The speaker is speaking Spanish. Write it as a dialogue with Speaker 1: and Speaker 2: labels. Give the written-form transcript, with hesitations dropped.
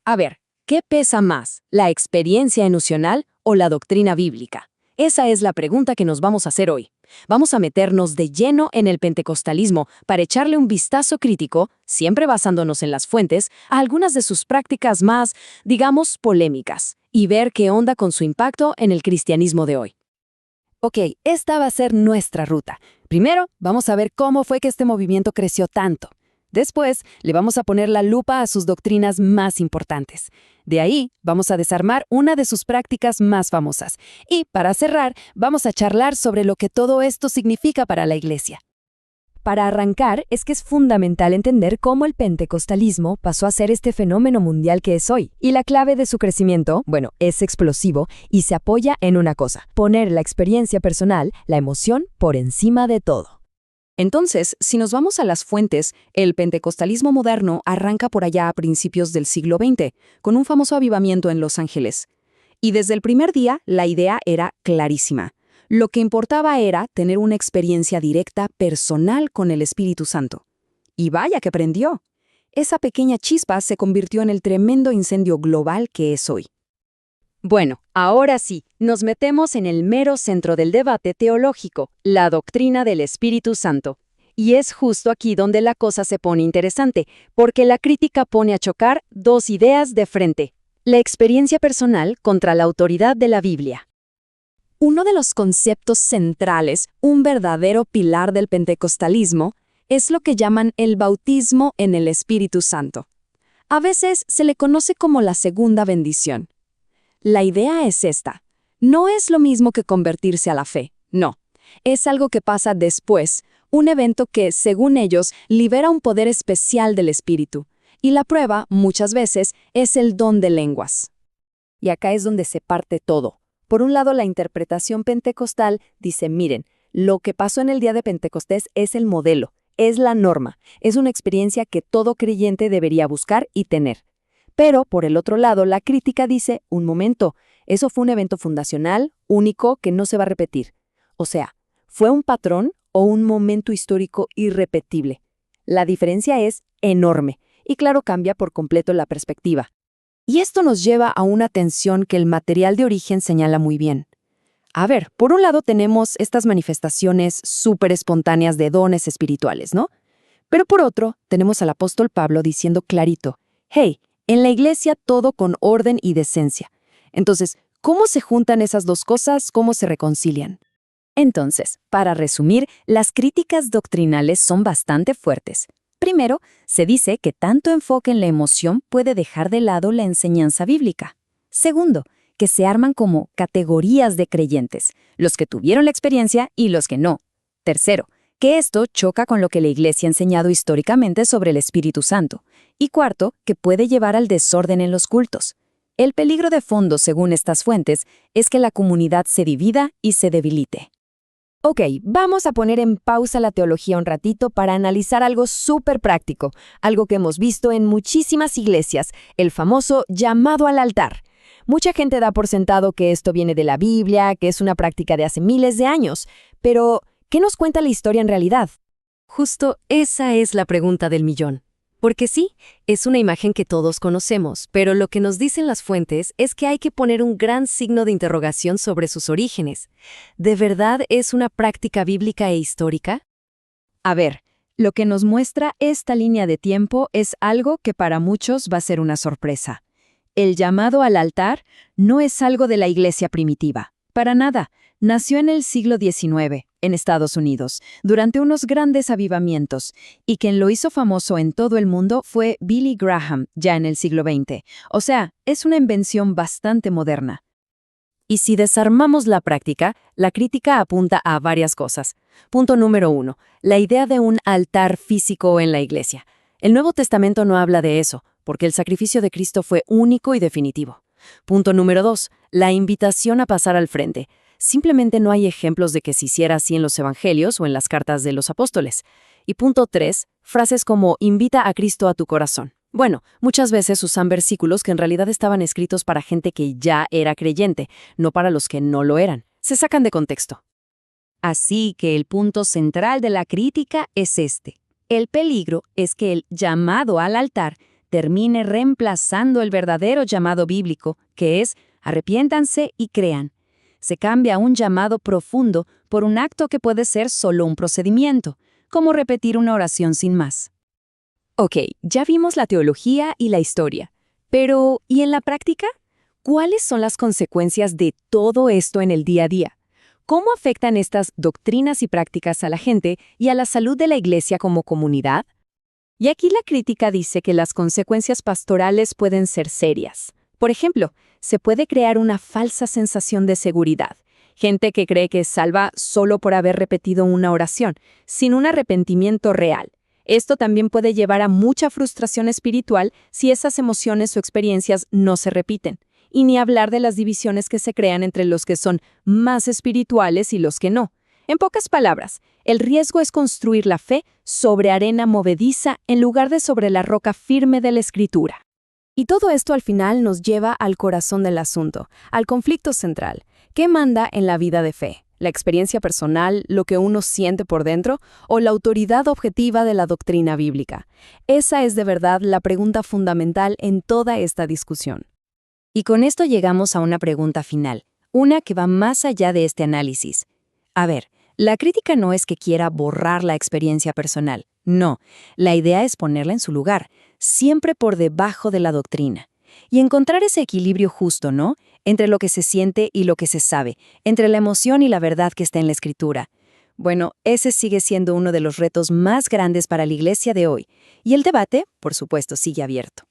Speaker 1: A ver, ¿qué pesa más, la experiencia emocional o la doctrina bíblica? Esa es la pregunta que nos vamos a hacer hoy. Vamos a meternos de lleno en el pentecostalismo para echarle un vistazo crítico, siempre basándonos en las fuentes, a algunas de sus prácticas más, digamos, polémicas, y ver qué onda con su impacto en el cristianismo de hoy.
Speaker 2: Ok, esta va a ser nuestra ruta. Primero, vamos a ver cómo fue que este movimiento creció tanto. Después, le vamos a poner la lupa a sus doctrinas más importantes. De ahí, vamos a desarmar una de sus prácticas más famosas. Y, para cerrar, vamos a charlar sobre lo que todo esto significa para la Iglesia. Para arrancar, es que es fundamental entender cómo el pentecostalismo pasó a ser este fenómeno mundial que es hoy. Y la clave de su crecimiento, bueno, es explosivo y se apoya en una cosa: poner la experiencia personal, la emoción, por encima de todo.
Speaker 1: Entonces, si nos vamos a las fuentes, el pentecostalismo moderno arranca por allá a principios del siglo XX, con un famoso avivamiento en Los Ángeles. Y desde el primer día, la idea era clarísima. Lo que importaba era tener una experiencia directa, personal con el Espíritu Santo. Y vaya que prendió. Esa pequeña chispa se convirtió en el tremendo incendio global que es hoy. Bueno, ahora sí, nos metemos en el mero centro del debate teológico, la doctrina del Espíritu Santo. Y es justo aquí donde la cosa se pone interesante, porque la crítica pone a chocar dos ideas de frente: la experiencia personal contra la autoridad de la Biblia. Uno de los conceptos centrales, un verdadero pilar del pentecostalismo, es lo que llaman el bautismo en el Espíritu Santo. A veces se le conoce como la segunda bendición. La idea es esta: no es lo mismo que convertirse a la fe, no. Es algo que pasa después, un evento que, según ellos, libera un poder especial del Espíritu. Y la prueba, muchas veces, es el don de lenguas.
Speaker 2: Y acá es donde se parte todo. Por un lado, la interpretación pentecostal dice: miren, lo que pasó en el día de Pentecostés es el modelo, es la norma, es una experiencia que todo creyente debería buscar y tener. Pero, por el otro lado, la crítica dice: un momento, eso fue un evento fundacional, único, que no se va a repetir. O sea, ¿fue un patrón o un momento histórico irrepetible? La diferencia es enorme, y claro, cambia por completo la perspectiva. Y esto nos lleva a una tensión que el material de origen señala muy bien. A ver, por un lado tenemos estas manifestaciones súper espontáneas de dones espirituales, ¿no? Pero por otro, tenemos al apóstol Pablo diciendo clarito: hey, en la iglesia todo con orden y decencia. Entonces, ¿cómo se juntan esas dos cosas? ¿Cómo se reconcilian? Entonces, para resumir, las críticas doctrinales son bastante fuertes. Primero, se dice que tanto enfoque en la emoción puede dejar de lado la enseñanza bíblica. Segundo, que se arman como categorías de creyentes, los que tuvieron la experiencia y los que no. Tercero, que esto choca con lo que la Iglesia ha enseñado históricamente sobre el Espíritu Santo. Y cuarto, que puede llevar al desorden en los cultos. El peligro de fondo, según estas fuentes, es que la comunidad se divida y se debilite. Ok, vamos a poner en pausa la teología un ratito para analizar algo súper práctico, algo que hemos visto en muchísimas iglesias: el famoso llamado al altar. Mucha gente da por sentado que esto viene de la Biblia, que es una práctica de hace miles de años, pero ¿qué nos cuenta la historia en realidad?
Speaker 1: Justo esa es la pregunta del millón. Porque sí, es una imagen que todos conocemos, pero lo que nos dicen las fuentes es que hay que poner un gran signo de interrogación sobre sus orígenes. ¿De verdad es una práctica bíblica e histórica? A ver, lo que nos muestra esta línea de tiempo es algo que para muchos va a ser una sorpresa. El llamado al altar no es algo de la iglesia primitiva. Para nada. Nació en el siglo XIX, en Estados Unidos, durante unos grandes avivamientos, y quien lo hizo famoso en todo el mundo fue Billy Graham, ya en el siglo XX. O sea, es una invención bastante moderna. Y si desarmamos la práctica, la crítica apunta a varias cosas. Punto número 1, la idea de un altar físico en la iglesia. El Nuevo Testamento no habla de eso, porque el sacrificio de Cristo fue único y definitivo. Punto número 2, la invitación a pasar al frente. Simplemente no hay ejemplos de que se hiciera así en los evangelios o en las cartas de los apóstoles. Y punto 3, frases como invita a Cristo a tu corazón. Bueno, muchas veces usan versículos que en realidad estaban escritos para gente que ya era creyente, no para los que no lo eran. Se sacan de contexto. Así que el punto central de la crítica es este. El peligro es que el llamado al altar
Speaker 2: termine reemplazando el verdadero llamado bíblico, que es arrepiéntanse y crean. Se cambia un llamado profundo por un acto que puede ser solo un procedimiento, como repetir una oración sin más. Ok, ya vimos la teología y la historia, pero ¿y en la práctica? ¿Cuáles son las consecuencias de todo esto en el día a día? ¿Cómo afectan estas doctrinas y prácticas a la gente y a la salud de la Iglesia como comunidad? Y aquí la crítica dice que las consecuencias pastorales pueden ser serias. Por ejemplo, se puede crear una falsa sensación de seguridad. Gente que cree que es salva solo por haber repetido una oración, sin un arrepentimiento real. Esto también puede llevar a mucha frustración espiritual si esas emociones o experiencias no se repiten. Y ni hablar de las divisiones que se crean entre los que son más espirituales y los que no. En pocas palabras, el riesgo es construir la fe sobre arena movediza en lugar de sobre la roca firme de la Escritura. Y todo esto al final nos lleva al corazón del asunto, al conflicto central. ¿Qué manda en la vida de fe? ¿La experiencia personal, lo que uno siente por dentro, o la autoridad objetiva de la doctrina bíblica? Esa es de verdad la pregunta fundamental en toda esta discusión. Y con esto llegamos a una pregunta final, una que va más allá de este análisis. A ver, la crítica no es que quiera borrar la experiencia personal, no, la idea es ponerla en su lugar, siempre por debajo de la doctrina. Y encontrar ese equilibrio justo, ¿no? Entre lo que se siente y lo que se sabe, entre la emoción y la verdad que está en la Escritura. Bueno, ese sigue siendo uno de los retos más grandes para la Iglesia de hoy, y el debate, por supuesto, sigue abierto.